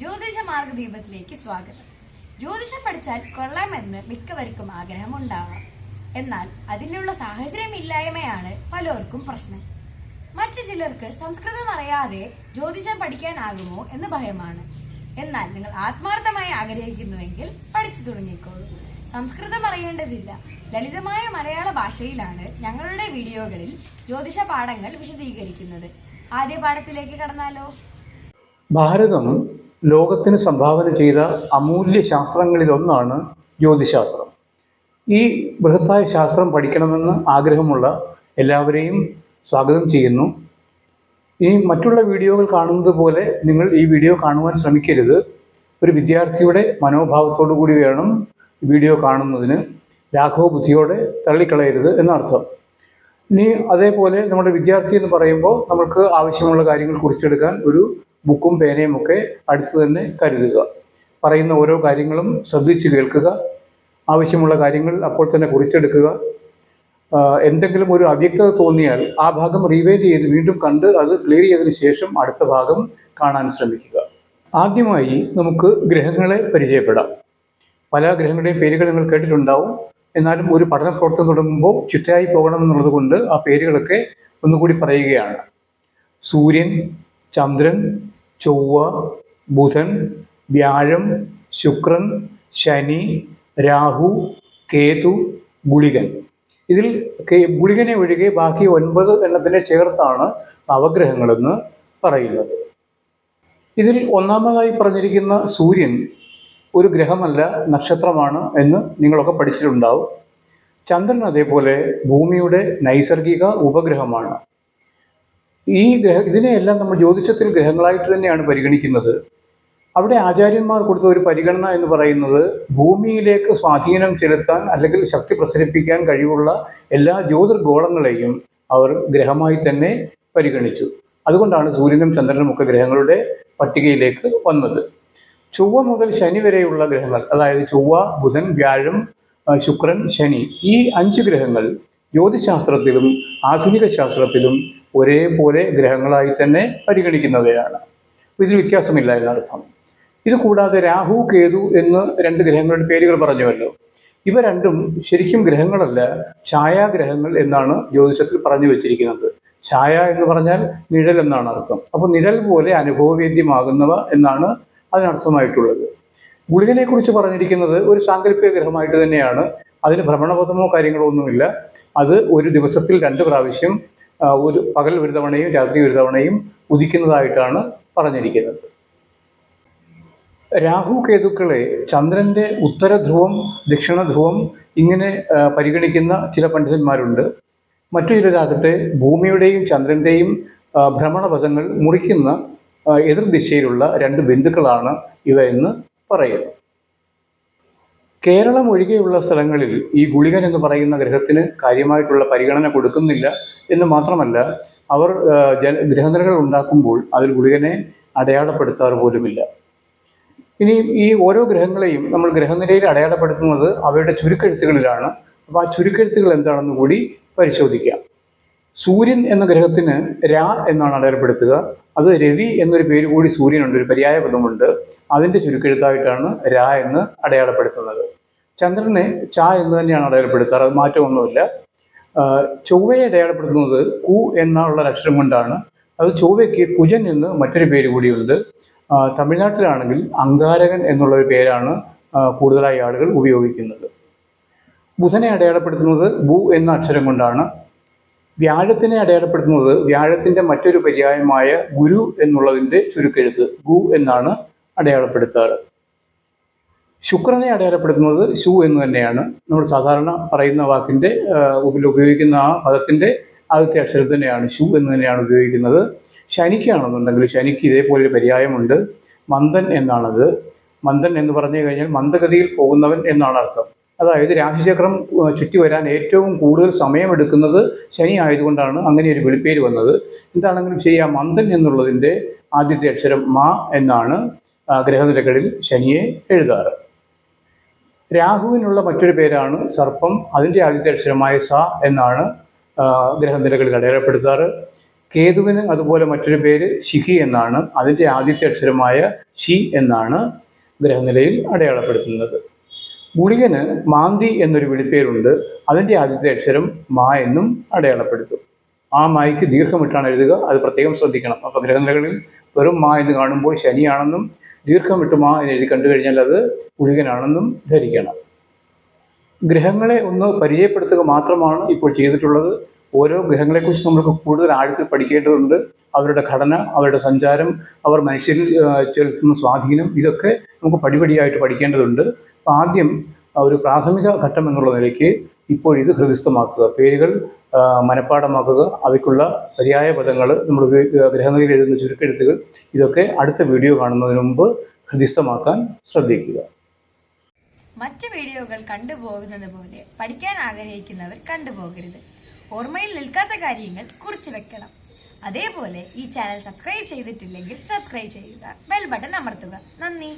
ജ്യോതിഷ മാർഗദീപത്തിലേക്ക് സ്വാഗതം. ജ്യോതിഷം പഠിച്ചാൽ കൊള്ളാമെന്ന് മിക്കവർക്കും ആഗ്രഹമുണ്ടാവാം. എന്നാൽ അതിനുള്ള സാഹചര്യമില്ലായ്മയാണ് പലർക്കും പ്രശ്നം. മറ്റു ചിലർക്ക് സംസ്കൃതം അറിയാതെ ജ്യോതിഷം പഠിക്കാനാകുമോ എന്ന് ഭയമാണ്. എന്നാൽ നിങ്ങൾ ആത്മാർത്ഥമായി ആഗ്രഹിക്കുന്നുവെങ്കിൽ പഠിച്ചു തുടങ്ങിക്കോളൂ. സംസ്കൃതം അറിയേണ്ടതില്ല. ലളിതമായ മലയാള ഭാഷയിലാണ് ഞങ്ങളുടെ വീഡിയോകളിൽ ജ്യോതിഷ പാഠങ്ങൾ വിശദീകരിക്കുന്നത്. ആദ്യ പാഠത്തിലേക്ക് കടന്നാലോ? ഭാരതം ലോകത്തിന് സംഭാവന ചെയ്ത അമൂല്യ ശാസ്ത്രങ്ങളിലൊന്നാണ് ജ്യോതിശാസ്ത്രം. ഈ ബൃഹത്തായ ശാസ്ത്രം പഠിക്കണമെന്ന് ആഗ്രഹമുള്ള എല്ലാവരെയും സ്വാഗതം ചെയ്യുന്നു. ഇനി മറ്റുള്ള വീഡിയോകൾ കാണുന്നത് പോലെ നിങ്ങൾ ഈ വീഡിയോ കാണുവാൻ ശ്രമിക്കരുത്. ഒരു വിദ്യാർത്ഥിയുടെ മനോഭാവത്തോടു കൂടി വേണം വീഡിയോ കാണുന്നതിന്. രാഘവ ബുദ്ധിയോടെ തള്ളിക്കളയരുത് എന്നർത്ഥം. ഇനി അതേപോലെ നമ്മുടെ വിദ്യാർത്ഥി എന്ന് പറയുമ്പോൾ നമുക്ക് ആവശ്യമുള്ള കാര്യങ്ങൾ കുറിച്ചെടുക്കാൻ ഒരു ബുക്കും പേനയും ഒക്കെ അടുത്ത് തന്നെ കരുതുക. പറയുന്ന ഓരോ കാര്യങ്ങളും ശ്രദ്ധിച്ച് കേൾക്കുക. ആവശ്യമുള്ള കാര്യങ്ങൾ അപ്പോൾ തന്നെ കുറിച്ചെടുക്കുക. എന്തെങ്കിലും ഒരു അവ്യക്തത തോന്നിയാൽ ആ ഭാഗം റീവൈൻഡ് ചെയ്ത് വീണ്ടും കണ്ട് അത് ക്ലിയർ ചെയ്തതിന് ശേഷം അടുത്ത ഭാഗം കാണാൻ ശ്രമിക്കുക. ആദ്യമായി നമുക്ക് ഗ്രഹങ്ങളെ പരിചയപ്പെടാം. പല ഗ്രഹങ്ങളുടെയും പേരുകൾ നിങ്ങൾ കേട്ടിട്ടുണ്ടാവും. എന്നാലും ഒരു പഠന പ്രവർത്തനം തുടങ്ങുമ്പോൾ ചുറ്റായി പോകണമെന്നുള്ളത് കൊണ്ട് ആ പേരുകളൊക്കെ ഒന്നുകൂടി പറയുകയാണ്. സൂര്യൻ, ചന്ദ്രൻ, ചൊവ്വ, ബുധൻ, വ്യാഴം, ശുക്രൻ, ശനി, രാഹു, കേതു, ഗുളികൻ. ഇതിൽ ഗുളികനെ ഒഴികെ ബാക്കി 9 എണ്ണത്തിനെ ചേർത്താണ് നവഗ്രഹങ്ങളെന്ന് പറയുന്നത്. ഇതിൽ ഒന്നാമതായി പറഞ്ഞിരിക്കുന്ന സൂര്യൻ ഒരു ഗ്രഹമല്ല, നക്ഷത്രമാണ് എന്ന് നിങ്ങളൊക്കെ പഠിച്ചിട്ടുണ്ടാവും. ചന്ദ്രൻ അതേപോലെ ഭൂമിയുടെ നൈസർഗിക ഉപഗ്രഹമാണ്. ഇതിനെയെല്ലാം നമ്മൾ ജ്യോതിഷത്തിൽ ഗ്രഹങ്ങളായിട്ട് തന്നെയാണ് പരിഗണിക്കുന്നത്. അവിടെ ആചാര്യന്മാർ കൊടുത്ത ഒരു പരിഗണന എന്ന് പറയുന്നത് ഭൂമിയിലേക്ക് സ്വാധീനം ചെലുത്താൻ അല്ലെങ്കിൽ ശക്തി പ്രസരിപ്പിക്കാൻ കഴിവുള്ള എല്ലാ ജ്യോതിർഗോളങ്ങളെയും അവർ ഗ്രഹമായി തന്നെ പരിഗണിച്ചു. അതുകൊണ്ടാണ് സൂര്യനും ചന്ദ്രനും ഒക്കെ ഗ്രഹങ്ങളുടെ പട്ടികയിലേക്ക് വന്നത്. ചൊവ്വ മുതൽ ശനി വരെയുള്ള ഗ്രഹങ്ങൾ, അതായത് ചൊവ്വ, ബുധൻ, വ്യാഴം, ശുക്രൻ, ശനി, ഈ 5 ഗ്രഹങ്ങൾ ജ്യോതിശാസ്ത്രത്തിലും ആധുനിക ശാസ്ത്രത്തിലും ഒരേപോലെ ഗ്രഹങ്ങളായി തന്നെ പരിഗണിക്കുന്നവയാണ്. ഇതിൽ വ്യത്യാസമില്ല എന്നർത്ഥം. ഇത് കൂടാതെ രാഹു, കേതു എന്ന് 2 ഗ്രഹങ്ങളുടെ പേരുകൾ പറഞ്ഞുവല്ലോ. ഇവ രണ്ടും ശരിക്കും ഗ്രഹങ്ങളല്ല, ഛായാഗ്രഹങ്ങൾ എന്നാണ് ജ്യോതിഷത്തിൽ പറഞ്ഞു വെച്ചിരിക്കുന്നത്. ഛായ എന്ന് പറഞ്ഞാൽ നിഴൽ എന്നാണ് അർത്ഥം. അപ്പോൾ നിഴൽ പോലെ അനുഭവവേദ്യമാകുന്നവ എന്നാണ് അതിനർത്ഥമായിട്ടുള്ളത്. ഗുളികനെക്കുറിച്ച് പറഞ്ഞിരിക്കുന്നത് ഒരു സാങ്കല്പിക ഗ്രഹമായിട്ട് തന്നെയാണ്. അതിന് ഭ്രമണപഥമോ കാര്യങ്ങളോ ഒന്നുമില്ല. അത് ഒരു ദിവസത്തിൽ 2 പ്രാവശ്യം, ഒരു പകൽ ഒരു തവണയും രാത്രി ഒരു തവണയും ഉദിക്കുന്നതായിട്ടാണ് പറഞ്ഞിരിക്കുന്നത്. രാഹു കേതുക്കളെ ചന്ദ്രൻ്റെ ഉത്തരധ്രുവം, ദക്ഷിണധ്രുവം ഇങ്ങനെ പരിഗണിക്കുന്ന ചില പണ്ഡിതന്മാരുണ്ട്. മറ്റു ചിലരാകട്ടെ ഭൂമിയുടെയും ചന്ദ്രൻ്റെയും ഭ്രമണപഥങ്ങൾ മുറിക്കുന്ന എതിർദിശയിലുള്ള 2 ബിന്ദുക്കളാണ് ഇവ എന്ന് പറയുന്നു. കേരളം ഒഴികെയുള്ള സ്ഥലങ്ങളിൽ ഈ ഗുളികൻ എന്ന് പറയുന്ന ഗ്രഹത്തിന് കാര്യമായിട്ടുള്ള പരിഗണന കൊടുക്കുന്നില്ല എന്ന് മാത്രമല്ല, അവർ ഗ്രഹനിരകൾ ഉണ്ടാക്കുമ്പോൾ അതിൽ ഗുളികനെ അടയാളപ്പെടുത്താറ് പോലുമില്ല. ഇനി ഈ ഓരോ ഗ്രഹങ്ങളെയും നമ്മൾ ഗ്രഹനിരയിൽ അടയാളപ്പെടുത്തുന്നത് അവയുടെ ചുരുക്കെഴുത്തുകളിലാണ്. അപ്പോൾ ആ ചുരുക്കെഴുത്തുകൾ എന്താണെന്ന് കൂടി പരിശോധിക്കാം. സൂര്യൻ എന്ന ഗ്രഹത്തിന് രാ എന്നാണ് അടയാളപ്പെടുത്തുക. അത് രവി എന്നൊരു പേര് കൂടി സൂര്യനുണ്ട്, ഒരു പര്യായ പദമുണ്ട്. അതിൻ്റെ ചുരുക്കെഴുത്തായിട്ടാണ് രാ എന്ന് അടയാളപ്പെടുത്തുന്നത്. ചന്ദ്രനെ ച എന്ന് തന്നെയാണ് അടയാളപ്പെടുത്താറ്, അത് മാറ്റമൊന്നുമില്ല. ചൊവ്വയെ അടയാളപ്പെടുത്തുന്നത് കു എന്നുള്ള അക്ഷരം കൊണ്ടാണ്. അത് ചൊവ്വയ്ക്ക് കുജൻ എന്ന് മറ്റൊരു പേര് കൂടിയുണ്ട്. തമിഴ്നാട്ടിലാണെങ്കിൽ അങ്കാരകൻ എന്നുള്ളൊരു പേരാണ് കൂടുതലായി ആളുകൾ ഉപയോഗിക്കുന്നത്. ബുധനെ അടയാളപ്പെടുത്തുന്നത് ബു എന്ന അക്ഷരം കൊണ്ടാണ്. വ്യാഴത്തിനെ അടയാളപ്പെടുത്തുന്നത് വ്യാഴത്തിൻ്റെ മറ്റൊരു പര്യായമായ ഗുരു എന്നുള്ളതിൻ്റെ ചുരുക്കെഴുത്ത് ഗു എന്നാണ് അടയാളപ്പെടുത്താറ്. ശുക്രനെ അടയാളപ്പെടുത്തുന്നത് ശു എന്ന് തന്നെയാണ്. നമ്മൾ സാധാരണ പറയുന്ന വാക്കിൻ്റെ ഉപയോഗിക്കുന്ന ആ പദത്തിൻ്റെ ആദ്യത്തെ അക്ഷരം തന്നെയാണ്, ശു എന്ന് തന്നെയാണ് ഉപയോഗിക്കുന്നത്. ശനിക്കാണെന്നുണ്ടെങ്കിൽ ശനിക്ക് ഇതേപോലൊരു പര്യായമുണ്ട്, മന്ദൻ എന്നാണത്. മന്ദൻ എന്ന് പറഞ്ഞു കഴിഞ്ഞാൽ മന്ദഗതിയിൽ പോകുന്നവൻ എന്നാണ് അർത്ഥം. അതായത് രാശിചക്രം ചുറ്റി വരാൻ ഏറ്റവും കൂടുതൽ സമയമെടുക്കുന്നത് ശനി ആയതുകൊണ്ടാണ് അങ്ങനെ ഒരു വിളിപ്പേര് വന്നത്. എന്താണെങ്കിലും ശരിയാ, മന്ദൻ എന്നുള്ളതിൻ്റെ ആദ്യത്തെ അക്ഷരം മ എന്നാണ് ഗ്രഹനിരകളിൽ ശനിയെ എഴുതാറ്. രാഹുവിനുള്ള മറ്റൊരു പേരാണ് സർപ്പം. അതിൻ്റെ ആദ്യത്തെ അക്ഷരമായ സ എന്നാണ് ഗ്രഹനിരകളിൽ അടയാളപ്പെടുത്താറ്. കേതുവിന് അതുപോലെ മറ്റൊരു പേര് ശിഖി എന്നാണ്. അതിൻ്റെ ആദ്യത്തെ അക്ഷരമായ ശി എന്നാണ് ഗ്രഹനിലയിൽ അടയാളപ്പെടുത്തുന്നത്. ഗുളികന് മാന്തി എന്നൊരു വിളിപ്പേരുണ്ട്. അതിൻ്റെ ആദ്യത്തെ അക്ഷരം മാ എന്നും അടയാളപ്പെടുത്തും. ആ മായ്ക്ക് ദീർഘമിട്ടാണ് എഴുതുക, അത് പ്രത്യേകം ശ്രദ്ധിക്കണം. അപ്പോൾ ഗ്രഹനിലകളിൽ വെറും മാ എന്ന് കാണുമ്പോൾ ശനിയാണെന്നും ദീർഘമിട്ട് മാ എന്ന് എഴുതി കണ്ടു കഴിഞ്ഞാൽ അത് ഗുളികനാണെന്നും ധരിക്കണം. ഗ്രഹങ്ങളെ ഒന്ന് പരിചയപ്പെടുത്തുക മാത്രമാണ് ഇപ്പോൾ ചെയ്തിട്ടുള്ളത്. ഓരോ ഗ്രഹങ്ങളെക്കുറിച്ച് നമുക്ക് കൂടുതൽ ആഴത്തിൽ പഠിക്കേണ്ടതുണ്ട്. അവരുടെ ഘടന, അവരുടെ സഞ്ചാരം, അവർ മനുഷ്യരിൽ ചെലുത്തുന്ന സ്വാധീനം, ഇതൊക്കെ നമുക്ക് പടിപടിയായിട്ട് പഠിക്കേണ്ടതുണ്ട്. അപ്പോൾ ആദ്യം ഒരു പ്രാഥമിക ഘട്ടം എന്നുള്ള നിലയ്ക്ക് ഇപ്പോൾ ഇത് ഹൃദിസ്ഥമാക്കുക, പേരുകൾ മനഃപ്പാഠമാക്കുക, അവയ്ക്കുള്ള പര്യായ പദങ്ങൾ, നമ്മൾ ഗ്രഹനിലയിൽ എഴുതുന്ന ചുരുക്കെഴുത്തുകൾ, ഇതൊക്കെ അടുത്ത വീഡിയോ കാണുന്നതിന് മുമ്പ് ഹൃദിസ്ഥമാക്കാൻ ശ്രദ്ധിക്കുക. മറ്റ് വീഡിയോകൾ കണ്ടുപോകുന്നത് പോലെ പഠിക്കാൻ ആഗ്രഹിക്കുന്നവർ കണ്ടുപോകരുത്. ഓർമ്മയിൽ നിൽക്കാത്ത കാര്യങ്ങൾ കുറിച്ചു വെക്കണം. അതേപോലെ ഈ ചാനൽ സബ്സ്ക്രൈബ് ചെയ്തിട്ടില്ലെങ്കിൽ സബ്സ്ക്രൈബ് ചെയ്യുക, ബെൽ ബട്ടൺ അമർത്തുക. നന്ദി.